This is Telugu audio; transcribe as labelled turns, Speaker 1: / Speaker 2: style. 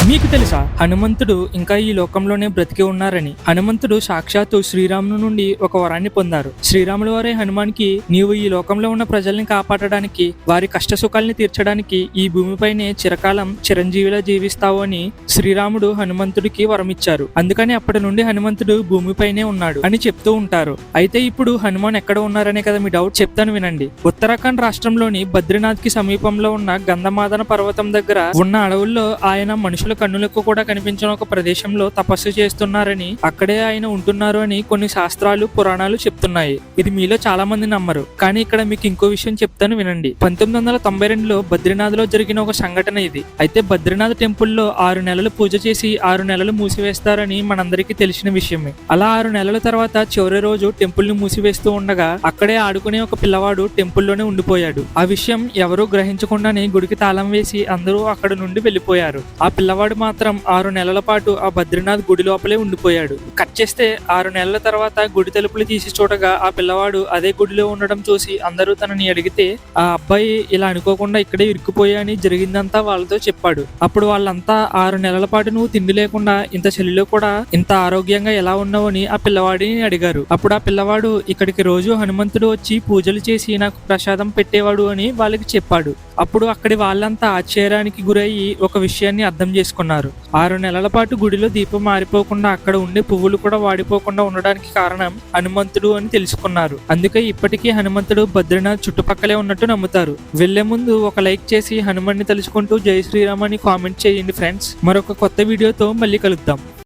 Speaker 1: మీకు తెలుసా హనుమంతుడు ఇంకా ఈ లోకంలోనే బ్రతికి ఉన్నారని? హనుమంతుడు సాక్షాత్తు శ్రీరాముని నుండి ఒక వరాన్ని పొందారు. శ్రీరాముల వారే హనుమాన్కి, నీవు ఈ లోకంలో ఉన్న ప్రజల్ని కాపాడడానికి, వారి కష్ట సుఖాల్ని తీర్చడానికి ఈ భూమిపైనే చిరకాలం చిరంజీవిలా జీవిస్తావు అని శ్రీరాముడు హనుమంతుడికి వరమిచ్చారు. అందుకని అప్పటి నుండి హనుమంతుడు భూమిపైనే ఉన్నాడు అని చెప్తూ ఉంటారు. అయితే ఇప్పుడు హనుమాన్ ఎక్కడ ఉన్నారనే కదా మీ డౌట్. చెప్తాను వినండి. ఉత్తరాఖండ్ రాష్ట్రంలోని బద్రీనాథ్ కి సమీపంలో ఉన్న గంధమాదన పర్వతం దగ్గర ఉన్న అడవుల్లో ఆయన మనుషుల కన్నులకు కూడా కనిపించిన ఒక ప్రదేశంలో తపస్సు చేస్తున్నారని, అక్కడే ఆయన ఉంటున్నారు అని కొన్ని శాస్త్రాలు పురాణాలు చెప్తున్నాయి. ఇది మీలో చాలా మంది నమ్మరు, కానీ ఇక్కడ మీకు ఇంకో విషయం చెప్తాను వినండి. 1992లో బద్రీనాథ్ లో జరిగిన ఒక సంఘటన ఇది. అయితే బద్రీనాథ్ టెంపుల్లో 6 నెలలు పూజ చేసి 6 నెలలు మూసివేస్తారని మనందరికీ తెలిసిన విషయమే. అలా 6 నెలల తర్వాత చివరి రోజు టెంపుల్ ని మూసివేస్తూ ఉండగా అక్కడే ఆడుకునే ఒక పిల్లవాడు టెంపుల్లోనే ఉండిపోయాడు. ఆ విషయం ఎవరూ గ్రహించకుండానే గుడికి తాళం వేసి అందరూ అక్కడ నుండి వెళ్లిపోయారు. ఆ పిల్లవాడు మాత్రం 6 నెలల పాటు ఆ బద్రీనాథ్ గుడి లోపలే ఉండిపోయాడు. కట్ చేస్తే 6 నెలల తర్వాత గుడి తలుపులు తీసి చూడగా ఆ పిల్లవాడు అదే గుడిలో ఉండడం చూసి అందరూ తనని అడిగితే, ఆ అబ్బాయి ఇలా అనుకోకుండా ఇక్కడే ఇరుక్కుపోయా అని జరిగిందంతా వాళ్ళతో చెప్పాడు. అప్పుడు వాళ్ళంతా 6 నెలల పాటు నువ్వు తిండి లేకుండా ఇంత చలిలో కూడా ఇంత ఆరోగ్యంగా ఎలా ఉన్నావని ఆ పిల్లవాడిని అడిగారు. అప్పుడు ఆ పిల్లవాడు ఇక్కడికి రోజు హనుమంతుడు వచ్చి పూజలు చేసి నాకు ప్రసాదం పెట్టేవాడు అని వాళ్ళకి చెప్పాడు. అప్పుడు అక్కడి వాళ్ళంతా ఆశ్చర్యానికి గురయ్యి ఒక విషయాన్ని అర్థం చేసుకున్నారు. 6 నెలల పాటు గుడిలో దీపం మారిపోకుండా అక్కడ ఉండే పువ్వులు కూడా వాడిపోకుండా ఉండడానికి కారణం హనుమంతుడు అని తెలుసుకున్నారు. అందుకే ఇప్పటికీ హనుమంతుడు బద్రీనాథ్ చుట్టుపక్కలే ఉన్నట్టు నమ్ముతారు. వెళ్లే ముందు ఒక లైక్ చేసి హనుమాన్ని తలుచుకుంటూ జై శ్రీరామ్ అని కామెంట్ చేయండి ఫ్రెండ్స్. మరొక కొత్త వీడియోతో మళ్ళీ కలుద్దాం.